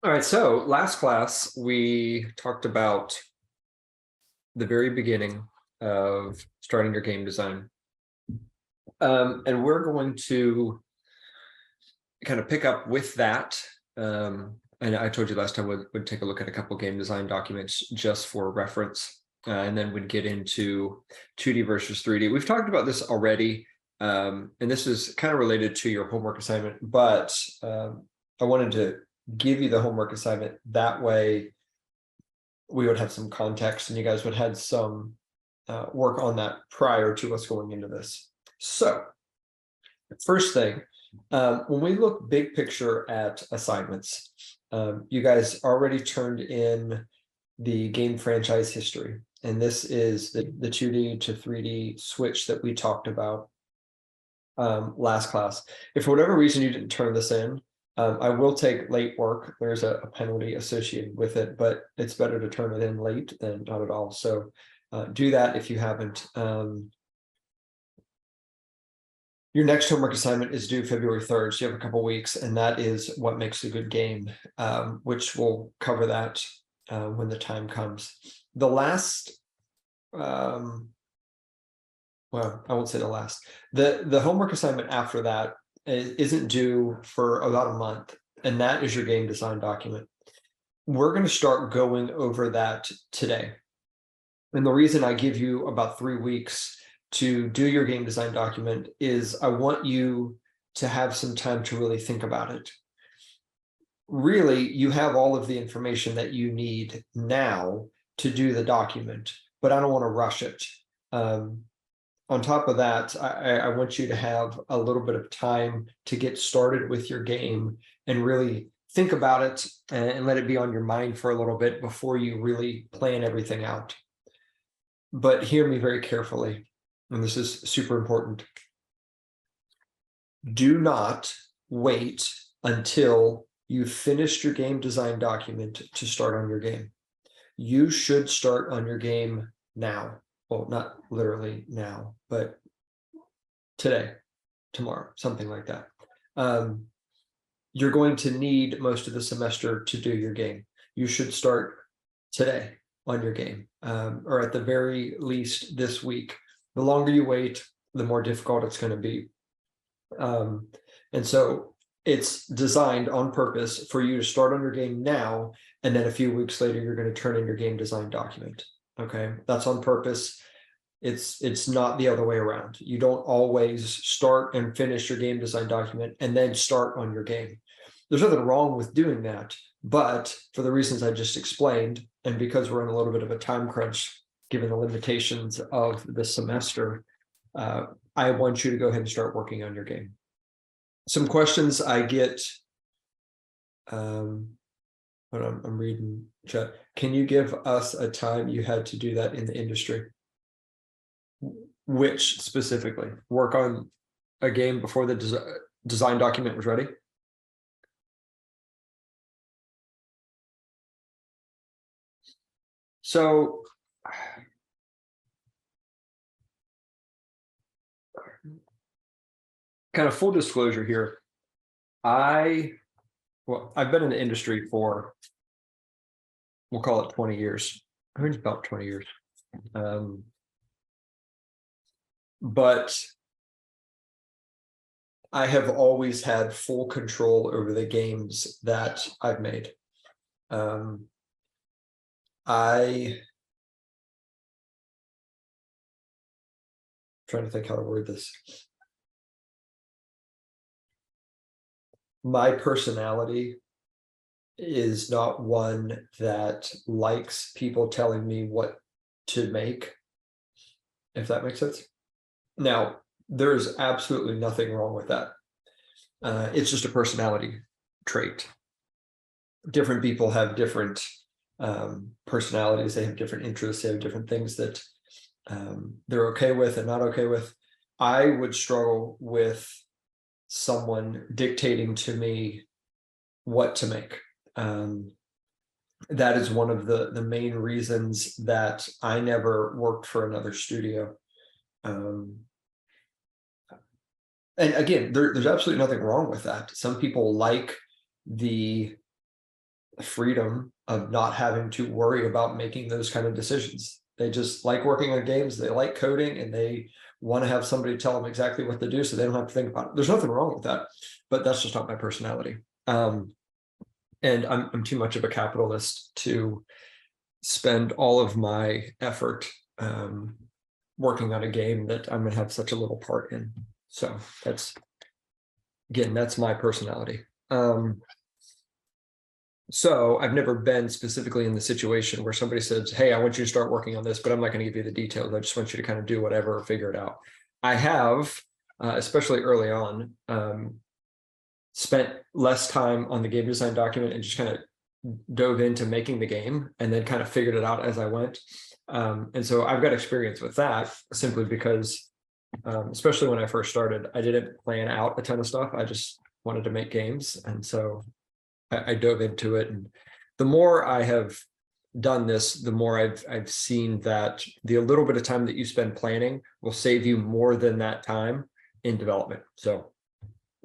All right, so last class we talked about the very beginning of starting your game design. And we're going to kind of pick up with that. And I told you last time we'd take a look at a couple game design documents just for reference, and then we'd get into 2D versus 3D. We've talked about this already, and this is kind of related to your homework assignment, but I wanted to give you the homework assignment. That way we would have some context and you guys would have some work on that prior to us going into this. So first thing, when we look big picture at assignments, you guys already turned in the game franchise history. And this is the 2D to 3D switch that we talked about last class. If for whatever reason you didn't turn this in, I will take late work. There's a penalty associated with it, but it's better to turn it in late than not at all. So do that if you haven't. Your next homework assignment is due February 3rd, so you have a couple weeks, and that is what makes a good game, which we'll cover that when the time comes. The last, well, I won't say the last. The homework assignment after that isn't due for about a month, and that is your game design document. We're going to start going over that today. And the reason I give you about 3 weeks to do your game design document is I want you to have some time to really think about it. Really, you have all of the information that you need now to do the document, but I don't want to rush it. On top of that, I want you to have a little bit of time to get started with your game and really think about it and let it be on your mind for a little bit before you really plan everything out. But hear me very carefully, and this is super important. Do not wait until you've finished your game design document to start on your game. You should start on your game now. Well, not literally now, but today, tomorrow, something like that. You're going to need most of the semester to do your game. You should start today on your game, or at the very least this week. The longer you wait, the more difficult it's going to be. And so it's designed on purpose for you to start on your game now, and then a few weeks later, you're going to turn in your game design document. Okay, that's on purpose. It's not the other way around. You don't always start and finish your game design document and then start on your game. There's nothing wrong with doing that, but for the reasons I just explained, and because we're in a little bit of a time crunch, given the limitations of the semester, I want you to go ahead and start working on your game. Some questions I get, I'm reading chat. Can you give us a time you had to do that in the industry? Which specifically? Work on a game before the design document was ready? So kind of full disclosure here. I've been in the industry for, we'll call it 20 years. I think it's about 20 years. But I have always had full control over the games that I've made. I'm trying to think how to word this. My personality is not one that likes people telling me what to make, if that makes sense. Now, there's absolutely nothing wrong with that. It's just a personality trait. Different people have different personalities. They have different interests. They have different things that they're okay with and not okay with. I would struggle with someone dictating to me what to make. That is one of the main reasons that I never worked for another studio. And again, there's absolutely nothing wrong with that. Some people like the freedom of not having to worry about making those kind of decisions. They just like working on games, they like coding, and they want to have somebody tell them exactly what to do so they don't have to think about it. There's nothing wrong with that, but that's just not my personality. And I'm too much of a capitalist to spend all of my effort working on a game that I'm going to have such a little part in. So that's, again, that's my personality. So I've never been specifically in the situation where somebody says, hey, I want you to start working on this, but I'm not going to give you the details. I just want you to kind of do whatever or figure it out. I have, especially early on, spent less time on the game design document and just kind of dove into making the game and then kind of figured it out as I went. And so I've got experience with that simply because, especially when I first started, I didn't plan out a ton of stuff. I just wanted to make games. And so I dove into it. And the more I have done this, the more I've seen that the little bit of time that you spend planning will save you more than that time in development. So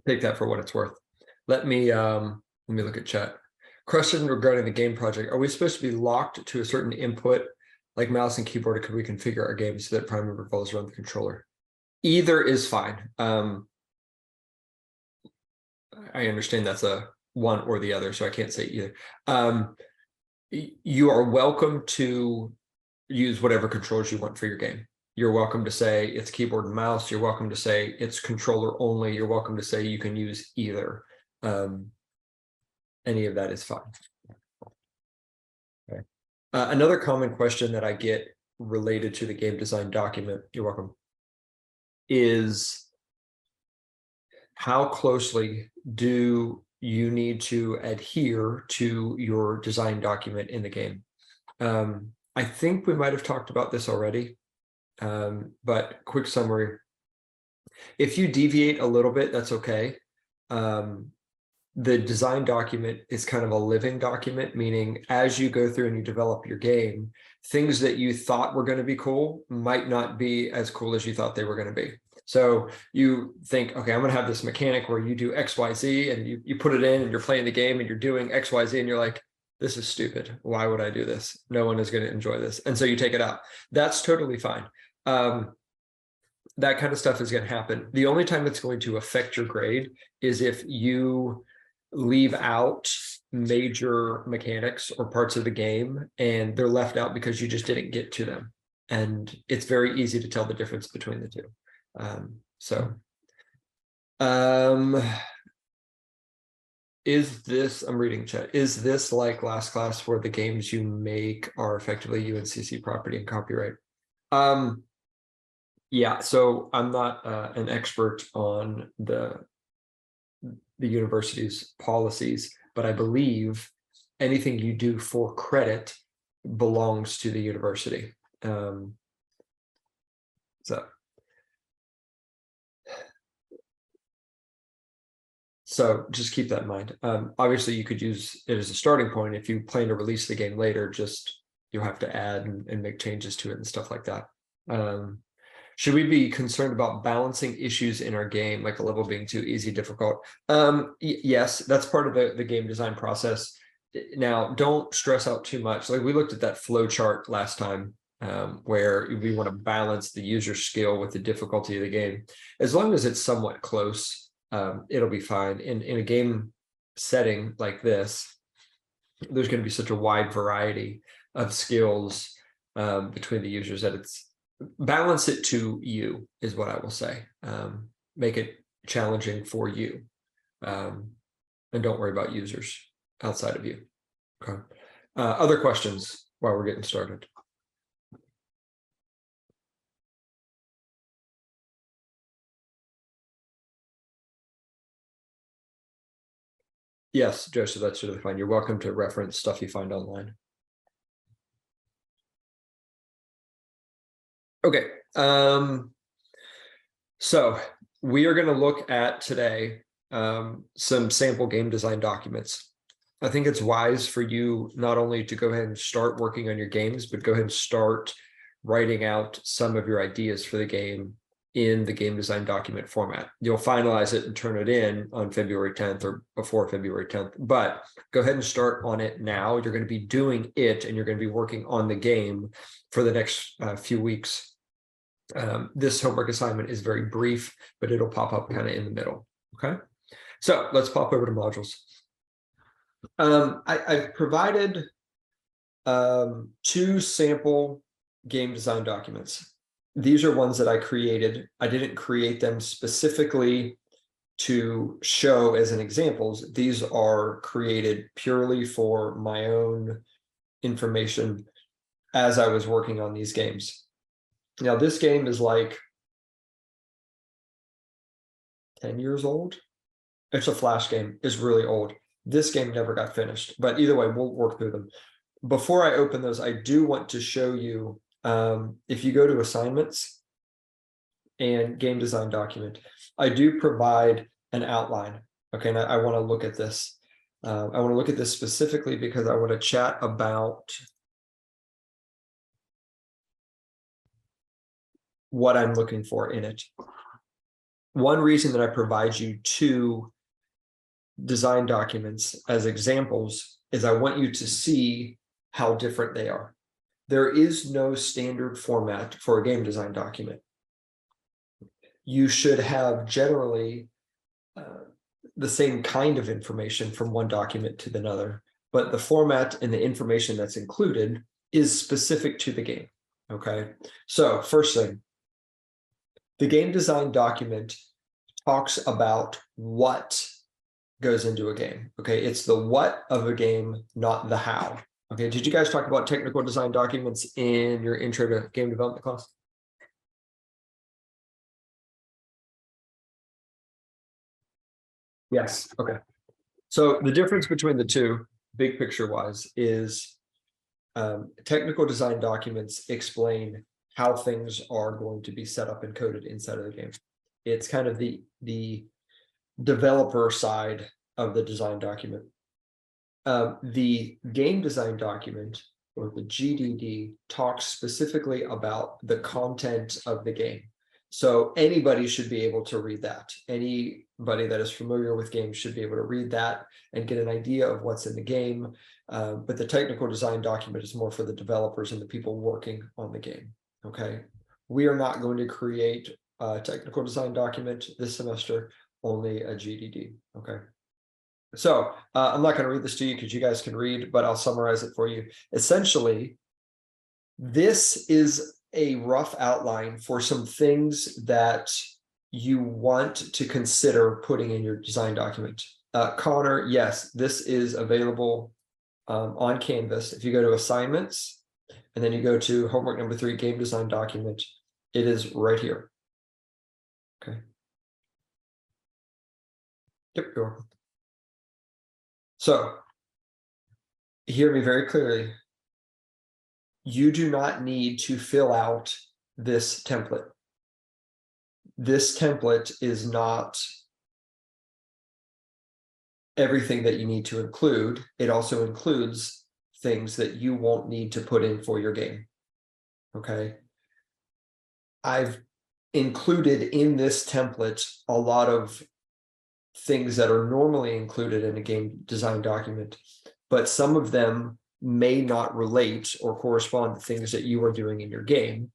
take that for what it's worth. Let me look at chat. Question regarding the game project. Are we supposed to be locked to a certain input like mouse and keyboard, or could we configure our game so that prime mover follows around the controller? Either is fine. I understand that's a one or the other, so I can't say either. You are welcome to use whatever controls you want for your game. You're welcome to say it's keyboard and mouse. You're welcome to say it's controller only. You're welcome to say you can use either. Any of that is fine. Okay. Another common question that I get related to the game design document, you're welcome, is how closely do you need to adhere to your design document in the game? I think we might have talked about this already, but quick summary. If you deviate a little bit, that's okay. The design document is kind of a living document, meaning as you go through and you develop your game, things that you thought were going to be cool might not be as cool as you thought they were going to be. So you think, okay, I'm going to have this mechanic where you do X, Y, Z, and you put it in and you're playing the game and you're doing X, Y, Z, and you're like, this is stupid. Why would I do this? No one is going to enjoy this. And so you take it out. That's totally fine. That kind of stuff is going to happen. The only time it's going to affect your grade is if you leave out major mechanics or parts of the game and they're left out because you just didn't get to them. And it's very easy to tell the difference between the two. Is this, I'm reading chat, is this like last class where the games you make are effectively UNCC property and copyright? Yeah, so I'm not an expert on the university's policies, but I believe anything you do for credit belongs to the university. So just keep that in mind. Obviously, you could use it as a starting point. If you plan to release the game later, just you'll have to add and make changes to it and stuff like that. Should we be concerned about balancing issues in our game, like a level being too easy, difficult? Yes, that's part of the game design process. Now, don't stress out too much. Like we looked at that flow chart last time, where we want to balance the user skill with the difficulty of the game. As long as it's somewhat close, it'll be fine. In a game setting like this, there's going to be such a wide variety of skills between the users that it's balance it to you is what I will say. Make it challenging for you, and don't worry about users outside of you. Okay. Other questions while we're getting started? Yes, Joseph, that's totally fine. You're welcome to reference stuff you find online. Okay, so we are going to look at today some sample game design documents. I think it's wise for you not only to go ahead and start working on your games, but go ahead and start writing out some of your ideas for the game in the game design document format. You'll finalize it and turn it in on February 10th or before February 10th, but go ahead and start on it now. You're going to be doing it and you're going to be working on the game for the next few weeks. This homework assignment is very brief, but it'll pop up kind of in the middle. Okay, so let's pop over to modules. I've provided 2 sample game design documents. These are ones that I created. I didn't create them specifically to show as an examples. These are created purely for my own information as I was working on these games. Now, this game is like 10 years old. It's a Flash game. It's really old. This game never got finished, but either way, we'll work through them. Before I open those, I do want to show you, if you go to assignments and game design document, I do provide an outline. Okay, and I want to look at this. I want to look at this specifically because I want to chat about what I'm looking for in it. One reason that I provide you 2 design documents as examples is I want you to see how different they are. There is no standard format for a game design document. You should have generally the same kind of information from one document to another, but the format and the information that's included is specific to the game. Okay, so first thing, the game design document talks about what goes into a game. Okay, it's the what of a game, not the how. Okay, did you guys talk about technical design documents in your intro to game development class? Yes, okay. So the difference between the two, big picture wise, is technical design documents explain how things are going to be set up and coded inside of the game. It's kind of the developer side of the design document. The game design document, or the GDD, talks specifically about the content of the game. So anybody should be able to read that. Anybody that is familiar with games should be able to read that and get an idea of what's in the game. But the technical design document is more for the developers and the people working on the game. Okay, we are not going to create a technical design document this semester, only a GDD. Okay. So I'm not going to read this to you because you guys can read, but I'll summarize it for you. Essentially, this is a rough outline for some things that you want to consider putting in your design document. Connor, yes, this is available on Canvas. If you go to assignments and then you go to homework number 3, game design document, it is right here. Okay. Yep, you're welcome. So, hear me very clearly. You do not need to fill out this template. This template is not everything that you need to include. It also includes things that you won't need to put in for your game. Okay. I've included in this template a lot of things that are normally included in a game design document, but some of them may not relate or correspond to things that you are doing in your game.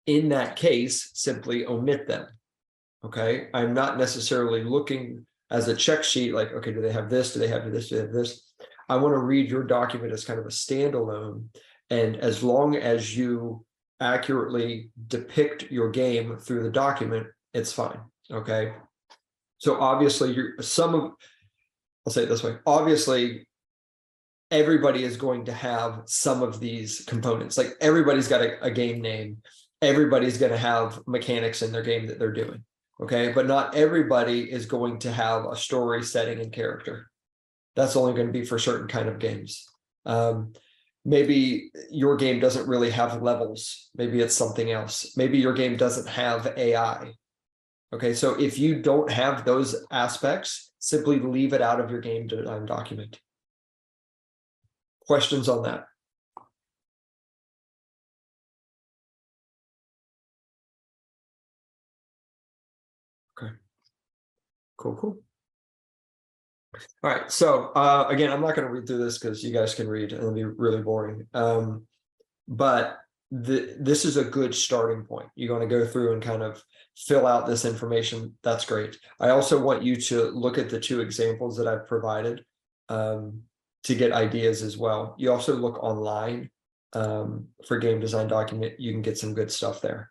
In that case, simply omit them. Okay, I'm not necessarily looking as a check sheet like, okay, do they have this? Do they have this? Do they have this? I want to read your document as kind of a standalone. And as long as you accurately depict your game through the document, it's fine. Okay. So obviously I'll say it this way. Obviously, everybody is going to have some of these components. Like everybody's got a game name. Everybody's going to have mechanics in their game that they're doing. Okay. But not everybody is going to have a story, setting, and character. That's only going to be for certain kind of games. Maybe your game doesn't really have levels. Maybe it's something else. Maybe your game doesn't have AI. Okay, so if you don't have those aspects, simply leave it out of your game design document. Questions on that? Cool. All right, so again, I'm not going to read through this because you guys can read and it'll be really boring. But this is a good starting point. You're going to go through and kind of fill out this information. That's great. I also want you to look at the 2 examples that I've provided to get ideas as well. You also look online for game design document. You can get some good stuff there.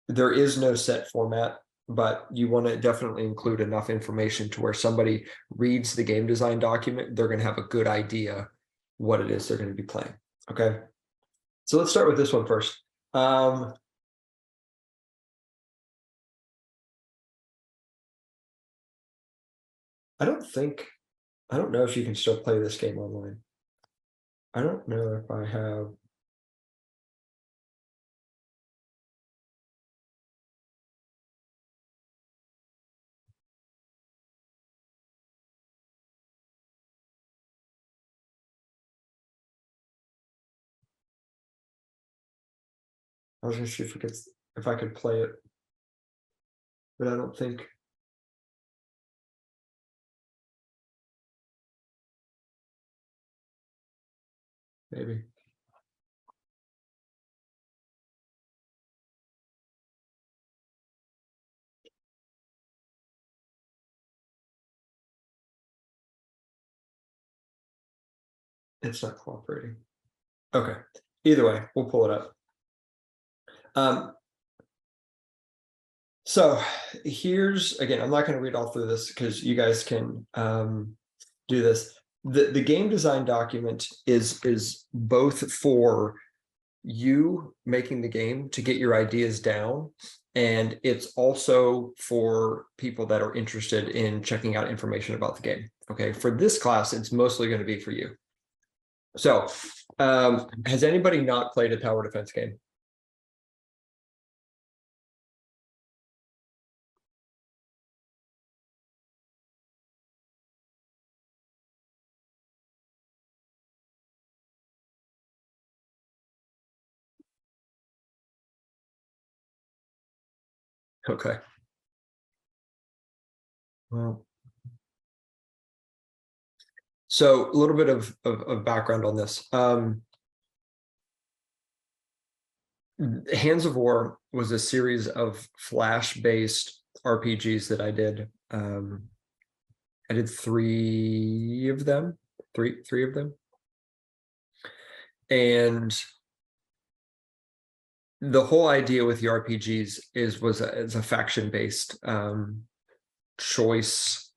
There is no set format, but you want to definitely include enough information to where somebody reads the game design document, they're going to have a good idea what it is they're going to be playing. Okay, so let's start with this one first. I don't know if you can still play this game online. I don't know if I have. I was gonna see if I could play it, but I don't think. Maybe. It's not cooperating. Okay. Either way, we'll pull it up. So here's, again, I'm not going to read all through this because you guys can do this. The game design document is both for you making the game to get your ideas down, and it's also for people that are interested in checking out information about the game. Okay, for this class, it's mostly going to be for you. So has anybody not played a tower defense game? Okay. Well, so a little bit of background on this. Hands of War was a series of Flash-based RPGs that I did. I did three of them, and the whole idea with the RPGs was a faction-based choice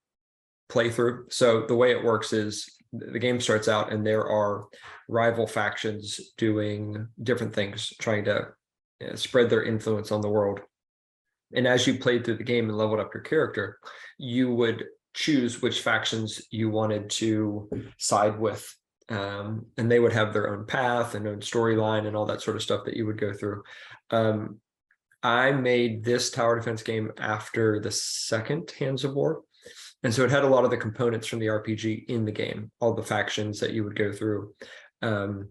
playthrough. So the way it works is the game starts out and there are rival factions doing different things, trying to spread their influence on the world. And as you played through the game and leveled up your character, you would choose which factions you wanted to side with. And they would have their own path and own storyline and all that sort of stuff that you would go through. I made this tower defense game after the second Hands of War. And so it had a lot of the components from the RPG in the game, all the factions that you would go through. And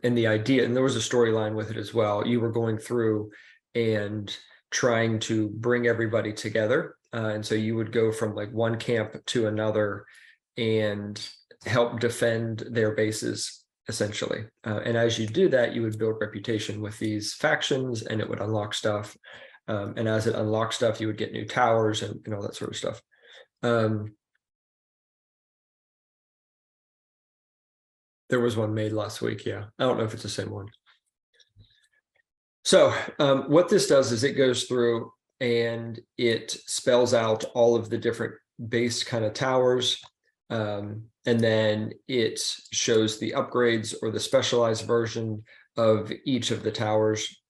the idea, and there was a storyline with it as well. You were going through and trying to bring everybody together. And so you would go from like one camp to another and help defend their bases, essentially. And as you do that, you would build reputation with these factions and it would unlock stuff. And as it unlocked stuff, you would get new towers and all that sort of stuff. There was one made last week. Yeah. I don't know if it's the same one. So what this does is it goes through and it spells out all of the different base kind of towers. And then it shows the upgrades or the specialized version of each of the towers.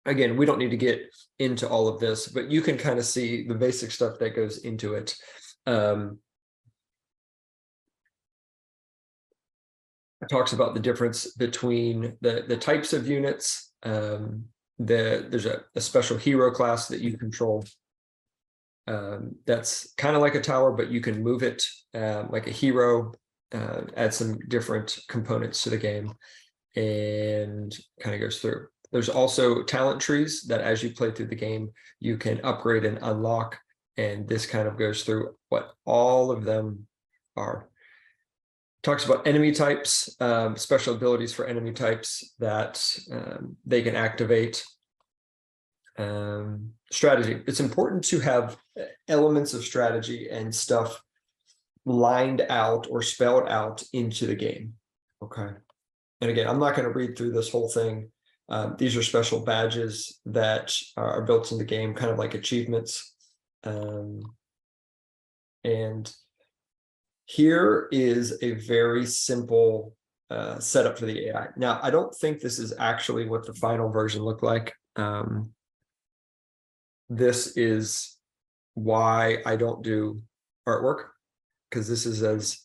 Again, we don't need to get into all of this, but you can kind of see the basic stuff that goes into it. It talks about the difference between the types of units. There's a special hero class that you control. That's kind of like a tower, but you can move it like a hero, add some different components to the game, and kind of goes through. There's also talent trees that as you play through the game, you can upgrade and unlock. And this kind of goes through what all of them are. Talks about enemy types, special abilities for enemy types that they can activate. Strategy. It's important to have elements of strategy and stuff lined out or spelled out into the game. Okay. And again, I'm not going to read through this whole thing. These are special badges that are built in the game, kind of like achievements. And here is a very simple setup for the AI. Now, I don't think this is actually what the final version looked like. This is why I don't do artwork, because this is as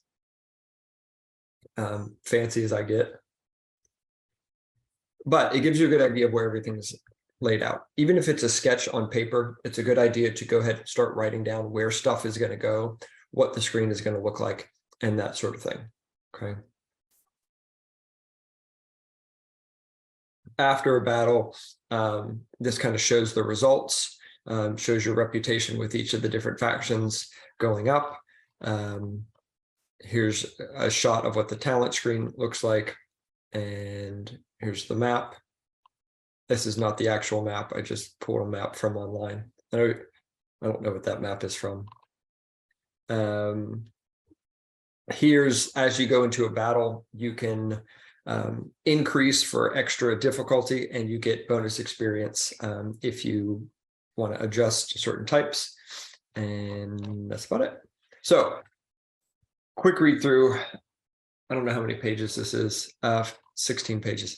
fancy as I get. But it gives you a good idea of where everything's laid out. Even if it's a sketch on paper, it's a good idea to go ahead and start writing down where stuff is going to go, what the screen is going to look like, and that sort of thing. Okay. After a battle, this kind of shows the results, shows your reputation with each of the different factions going up. Here's a shot of what the talent screen looks like. And here's the map. This is not the actual map. I just pulled a map from online. I don't know what that map is from. Here's, as you go into a battle, you can increase for extra difficulty, and you get bonus experience if you want to adjust certain types. And that's about it. So, quick read through. I don't know how many pages this is. 16 pages.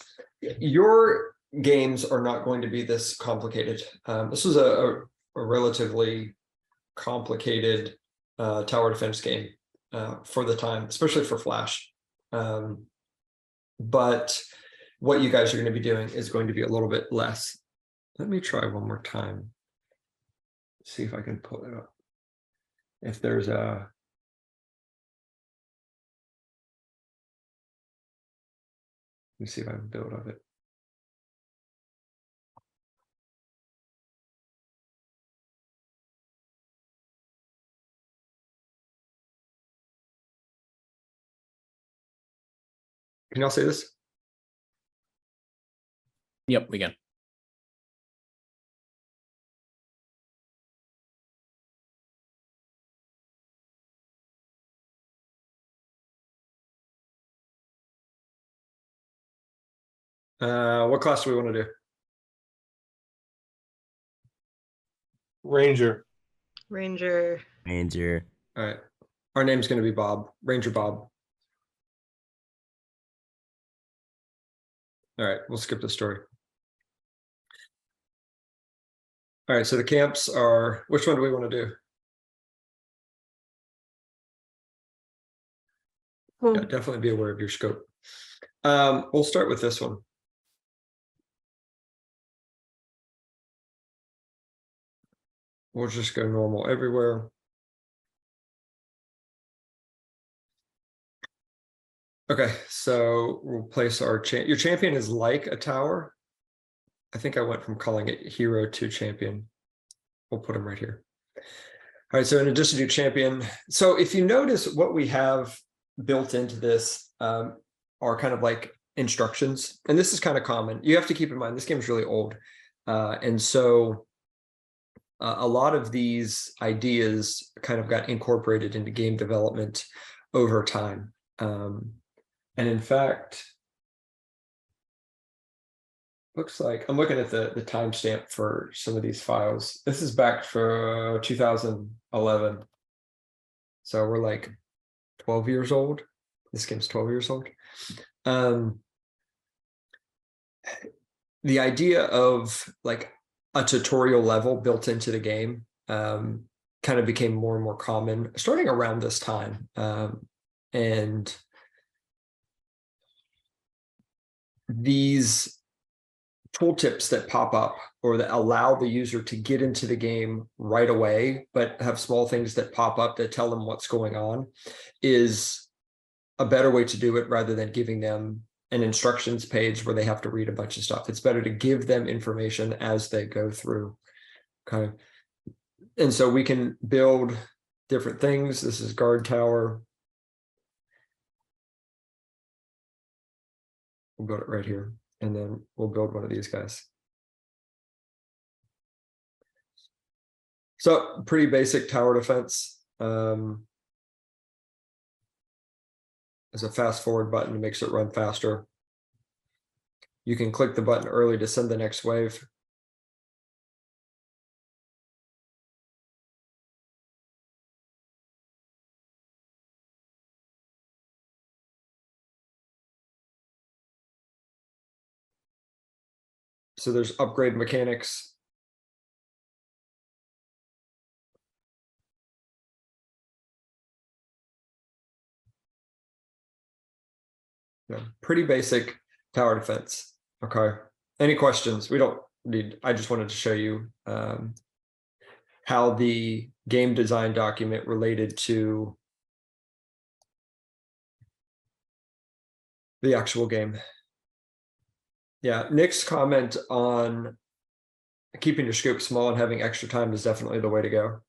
Your games are not going to be this complicated. This was a relatively complicated tower defense game for the time, especially for Flash. But what you guys are going to be doing is going to be a little bit less. Let me try one more time. See if I can pull it up. If there's a... Let me see if I can build of it. Can y'all see this? Yep, we can. What class do we want to do? Ranger. Ranger. Ranger. All right. Our name's going to be Bob. Ranger Bob. All right. We'll skip the story. All right. So the camps are, which one do we want to do? Yeah, definitely be aware of your scope. We'll start with this one. We'll just go normal everywhere. Okay, so we'll place our your champion is like a tower. I think I went from calling it hero to champion. We'll put him right here. All right, so in addition to champion, so if you notice what we have built into this are kind of like instructions, and this is kind of common. You have to keep in mind this game is really old, and so a lot of these ideas kind of got incorporated into game development over time. And in fact, looks like I'm looking at the timestamp for some of these files. This is back for 2011. So we're like 12 years old. This game's 12 years old. The idea of like a tutorial level built into the game kind of became more and more common starting around this time. And these tooltips that pop up or that allow the user to get into the game right away, but have small things that pop up that tell them what's going on is a better way to do it rather than giving them an instructions page where they have to read a bunch of stuff. It's better to give them information as they go through. Okay. And so we can build different things. This is guard tower. We'll build it right here. And then we'll build one of these guys. So pretty basic tower defense. There's a fast forward button that makes it run faster. You can click the button early to send the next wave. So there's upgrade mechanics. Yeah, pretty basic tower defense. Okay. Any questions? We don't need, I just wanted to show you how the game design document related to the actual game. Yeah, Nick's comment on keeping your scope small and having extra time is definitely the way to go.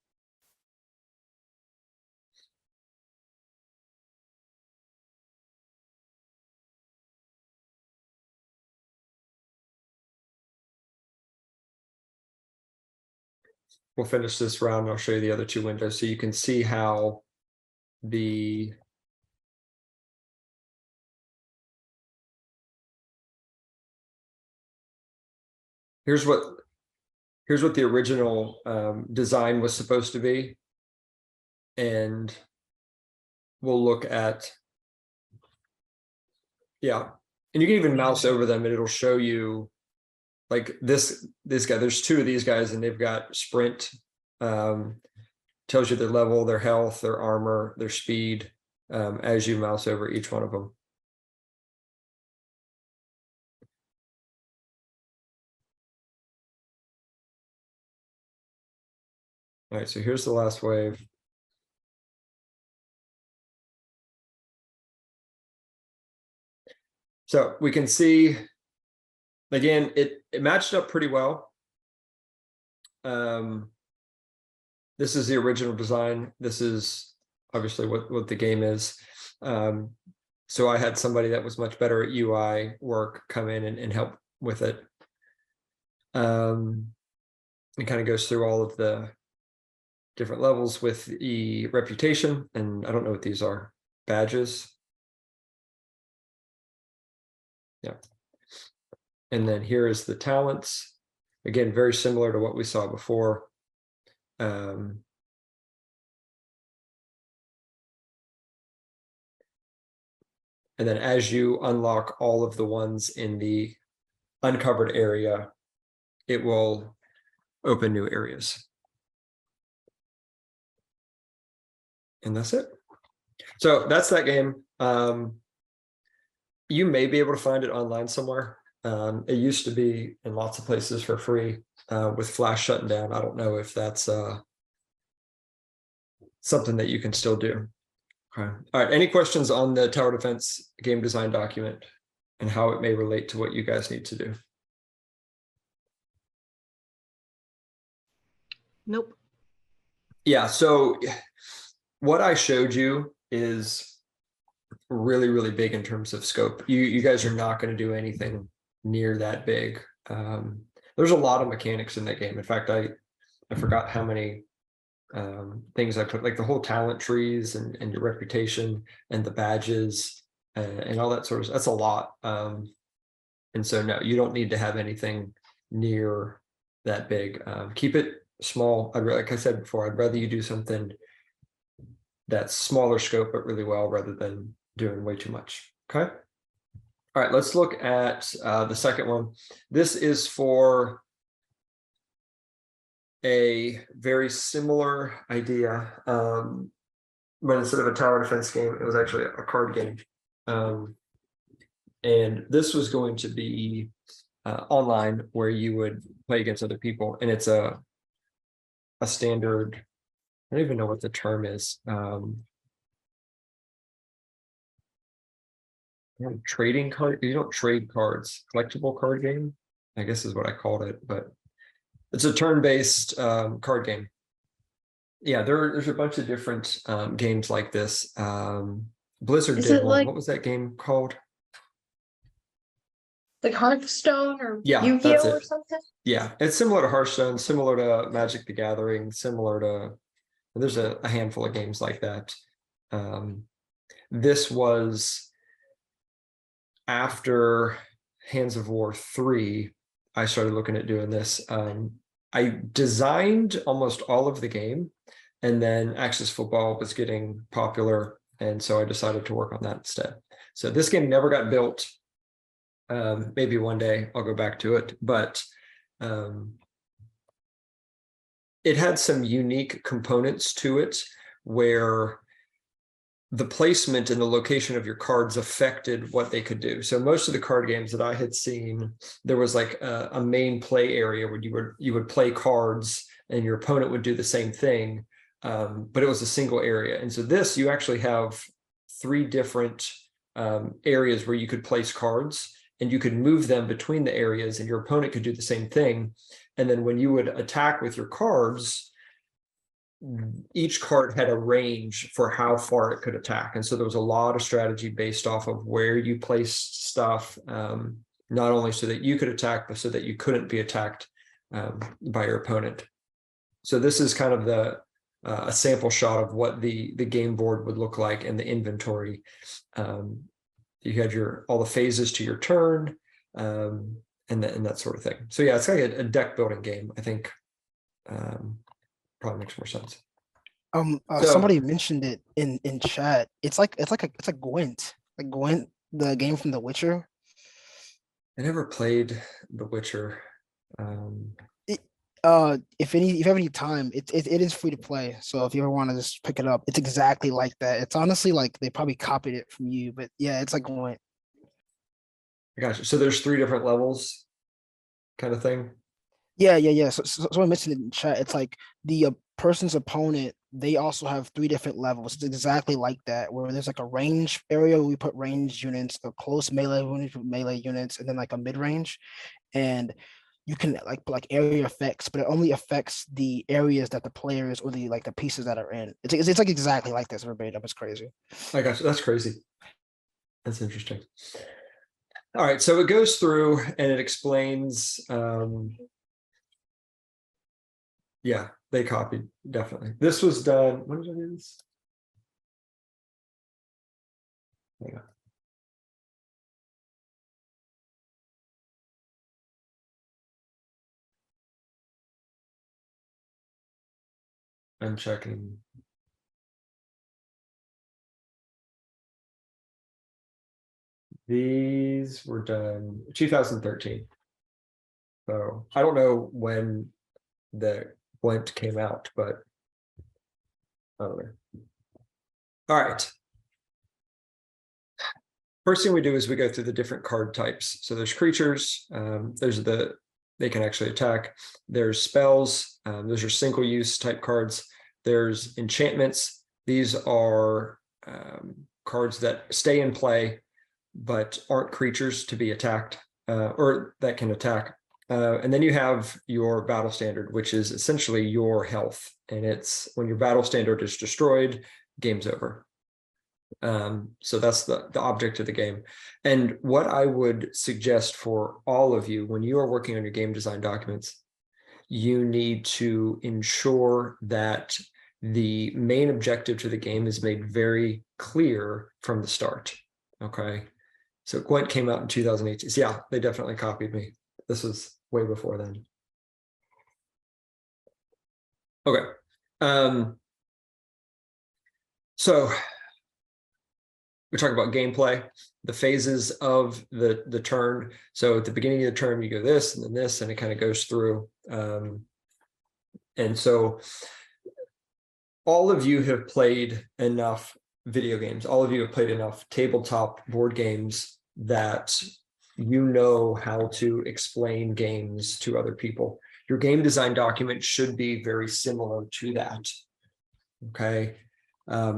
We'll finish this round and I'll show you the other two windows so you can see how the here's what the original design was supposed to be. And we'll look at, yeah, and you can even mouse over them and it'll show you like this guy. There's two of these guys and they've got sprint, tells you their level, their health, their armor, their speed, as you mouse over each one of them. All right, so here's the last wave. So we can see, again, it matched up pretty well. This is the original design. This is obviously what the game is. So I had somebody that was much better at UI work come in and help with it. It kind of goes through all of the different levels with the reputation, and I don't know what these are, badges. Yeah. And then here is the talents. Again, very similar to what we saw before. And then as you unlock all of the ones in the uncovered area, it will open new areas. And that's it. So that's that game. You may be able to find it online somewhere. It used to be in lots of places for free with Flash shutting down. I don't know if that's something that you can still do. Okay. All right. Any questions on the tower defense game design document and how it may relate to what you guys need to do? Nope. Yeah. So what I showed you is really, really big in terms of scope. You guys are not going to do anything near that big. There's a lot of mechanics in that game. In fact, I forgot how many things I put, like the whole talent trees and your reputation and the badges and all that sort of, that's a lot. And so no, you don't need to have anything near that big. Keep it small. Like I said before, I'd rather you do something that's smaller scope but really well rather than doing way too much. Okay. All right, let's look at the second one. This is for a very similar idea, but instead of a tower defense game, it was actually a card game. And this was going to be online where you would play against other people. And it's a standard, I don't even know what the term is. trading card. You don't trade cards. Collectible card game, I guess is what I called it, but it's a turn-based card game. Yeah, there's a bunch of different games like this. Blizzard Is did it one. like What was that game called? Hearthstone or Yeah, that's Yu-Gi-Oh or it. something? Yeah, it's similar to Hearthstone, similar to Magic the Gathering, similar to, there's a handful of games like that. This was after Hands of War 3, I started looking at doing this. I designed almost all of the game, and then Axis Football was getting popular, and so I decided to work on that instead. So this game never got built. Maybe one day I'll go back to it, but it had some unique components to it where the placement and the location of your cards affected what they could do. So most of the card games that I had seen, there was like a main play area where you would play cards and your opponent would do the same thing, but it was a single area. And so this, you actually have 3 different areas where you could place cards, and you could move them between the areas, and your opponent could do the same thing. And then when you would attack with your cards, each card had a range for how far it could attack. And so there was a lot of strategy based off of where you placed stuff, not only so that you could attack, but so that you couldn't be attacked by your opponent. So this is kind of a sample shot of what the game board would look like and the inventory. You had all the phases to your turn, and that sort of thing. So yeah, it's like a deck building game, I think. Probably makes more sense. Somebody mentioned it in chat. It's like Gwent, like Gwent, the game from The Witcher. I never played The Witcher. If you have any time, it is free to play. So if you ever want to just pick it up, it's exactly like that. It's honestly like they probably copied it from you, but yeah, it's like Gwent. I got you. So there's 3 different levels, kind of thing. Yeah. So I mentioned it in chat. It's like the person's opponent, they also have 3 different levels. It's exactly like that, where there's like a range area where we put range units, a close melee units with melee units, and then like a mid range. And you can like put like area effects, but it only affects the areas that the players or the pieces that are in. It's like exactly like this verbatim. It's crazy. I got you. That's crazy. That's interesting. All right, so it goes through and it explains. Yeah, they copied, definitely. This was done, when did I do this? Hang on. I'm checking. These were done 2013. So I don't know when the Gwent came out, but all right. First thing we do is we go through the different card types. So there's creatures, they can actually attack. There's spells, those are single use type cards. There's enchantments. These are cards that stay in play, but aren't creatures to be attacked, or that can attack. And then you have your battle standard, which is essentially your health. And it's when your battle standard is destroyed, game's over. So that's the object of the game. And what I would suggest for all of you, when you are working on your game design documents, you need to ensure that the main objective to the game is made very clear from the start. Okay. So Gwent came out in 2018. So yeah, they definitely copied me. This was way before then. Okay. So we talk about gameplay, the phases of the turn. So at the beginning of the turn, you go this and then this, and it kind of goes through. And so all of you have played enough video games. All of you have played enough tabletop board games that you know how to explain games to other people. Your game design document should be very similar to that. Okay.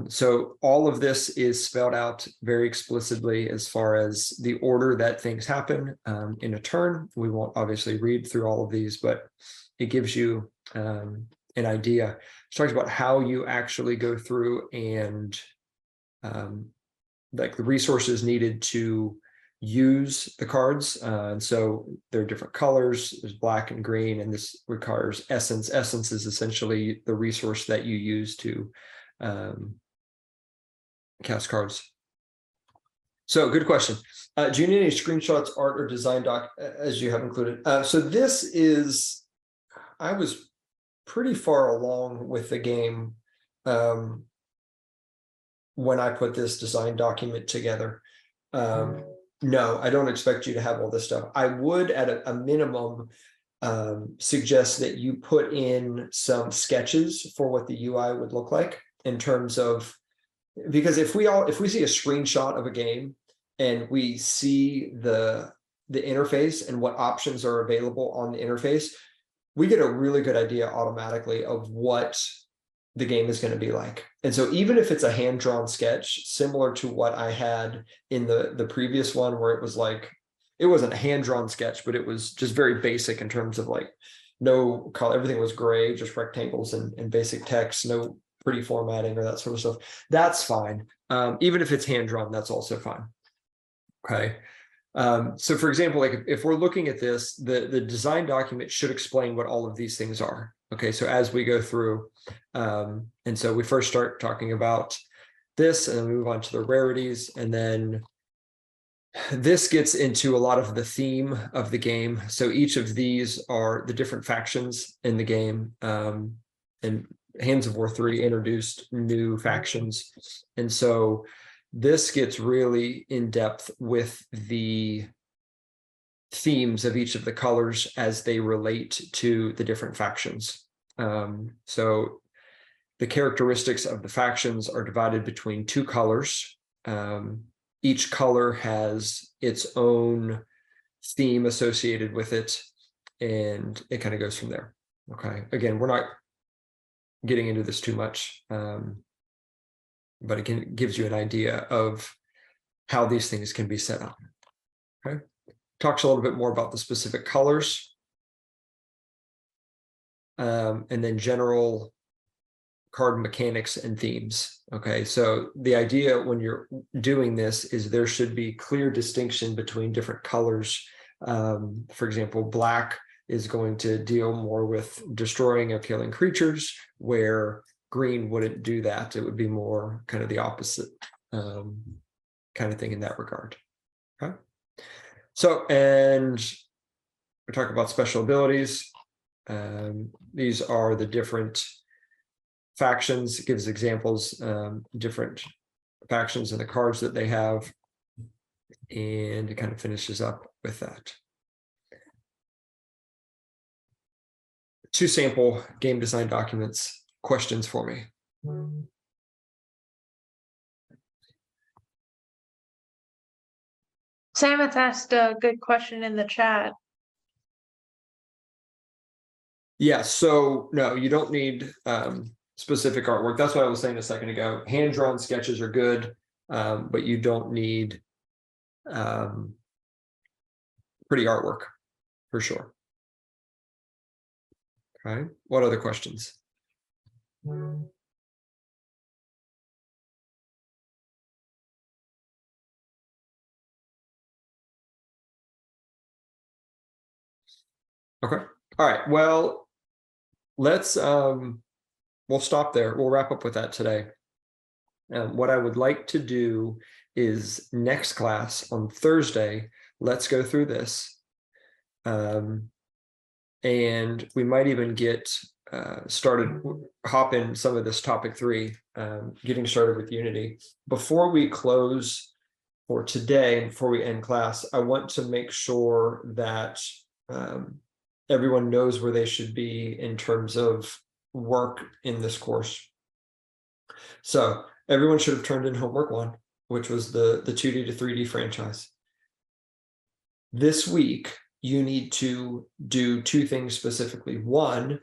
So all of this is spelled out very explicitly as far as the order that things happen in a turn. We won't obviously read through all of these, but it gives you an idea. It talks about how you actually go through and like the resources needed to use the cards. And so there are different colors, there's black and green, and this requires essence. Essence is essentially the resource that you use to cast cards. So good question. Do you need any screenshots, art, or design doc as you have included? So this is, I was pretty far along with the game when I put this design document together. No, I don't expect you to have all this stuff. I would at a minimum suggest that you put in some sketches for what the UI would look like in terms of, because if we see a screenshot of a game and we see the interface and what options are available on the interface, we get a really good idea automatically of what the game is going to be like. And so even if it's a hand-drawn sketch, similar to what I had in the previous one, where it was like, it wasn't a hand-drawn sketch, but it was just very basic in terms of like no color, everything was gray, just rectangles and basic text, no pretty formatting or that sort of stuff. That's fine. Even if it's hand-drawn, that's also fine. Okay. So for example, like if we're looking at this, the design document should explain what all of these things are. Okay, so as we go through, and so we first start talking about this and then we move on to the rarities, and then this gets into a lot of the theme of the game. So each of these are the different factions in the game, and Hands of War 3 introduced new factions. And so this gets really in depth with the themes of each of the colors as they relate to the different factions. So the characteristics of the factions are divided between two colors. Each color has its own theme associated with it, and it kind of goes from there. Okay, again, we're not getting into this too much, but it gives you an idea of how these things can be set up. Okay, talks a little bit more about the specific colors, and then general card mechanics and themes. Okay, so the idea when you're doing this is there should be clear distinction between different colors. For example, black is going to deal more with destroying or killing creatures, where green wouldn't do that. It would be more kind of the opposite kind of thing in that regard. Okay, so, and we talk about special abilities. These are the different factions. It gives examples, different factions and the cards that they have, and it kind of finishes up with that. 2 sample game design documents. Questions for me? Samuth asked a good question in the chat. Yeah, so no, you don't need specific artwork. That's what I was saying a second ago. Hand-drawn sketches are good, but you don't need pretty artwork for sure. Okay, what other questions? Okay, all right, well, let's we'll stop there. We'll wrap up with that today. What I would like to do is next class on Thursday, let's go through this. And we might even get started, hop in some of this topic 3, getting started with Unity. Before we close for today, before we end class, I want to make sure that everyone knows where they should be in terms of work in this course. So everyone should have turned in homework 1, which was the 2D to 3D franchise. This week, you need to do 2 things specifically. 1,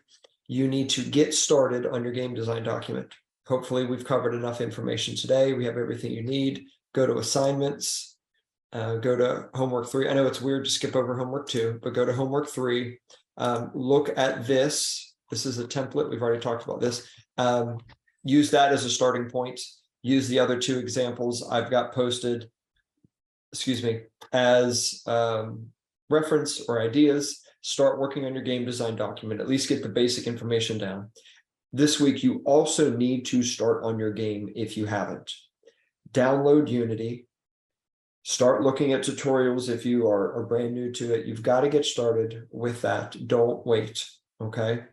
you need to get started on your game design document. hopefully we've covered enough information today. We have everything you need. Go to assignments, go to homework 3. I know it's weird to skip over homework 2, but go to homework 3. Look at this. This is a template. We've already talked about this. Use that as a starting point. Use the other 2 examples I've got posted, as reference or ideas. Start working on your game design document, at least get the basic information down. This week, you also need to start on your game if you haven't. Download Unity. Start looking at tutorials if you are brand new to it. You've got to get started with that. Don't wait, okay?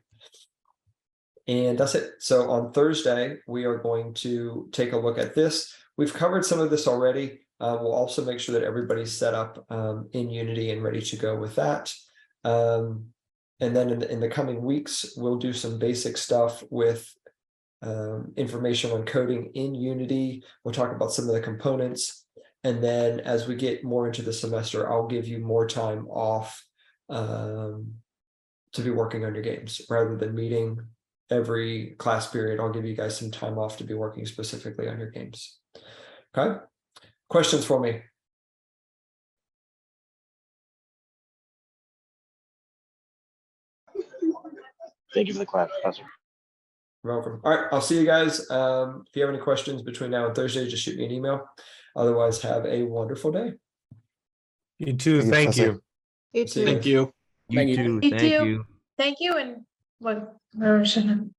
And that's it. So on Thursday, we are going to take a look at this. We've covered some of this already. We'll also make sure that everybody's set up in Unity and ready to go with that. And then in the coming weeks, we'll do some basic stuff with information on coding in Unity. We'll talk about some of the components. And then as we get more into the semester, I'll give you more time off to be working on your games rather than meeting every class period. I'll give you guys some time off to be working specifically on your games. Okay. Questions for me? Thank you for the class, Professor. You're welcome. All right, I'll see you guys. If you have any questions between now and Thursday, just shoot me an email. Otherwise, have a wonderful day. You too. Thank you. You See you too. guys. you. You too. You Thank too. you. Thank you, and what version?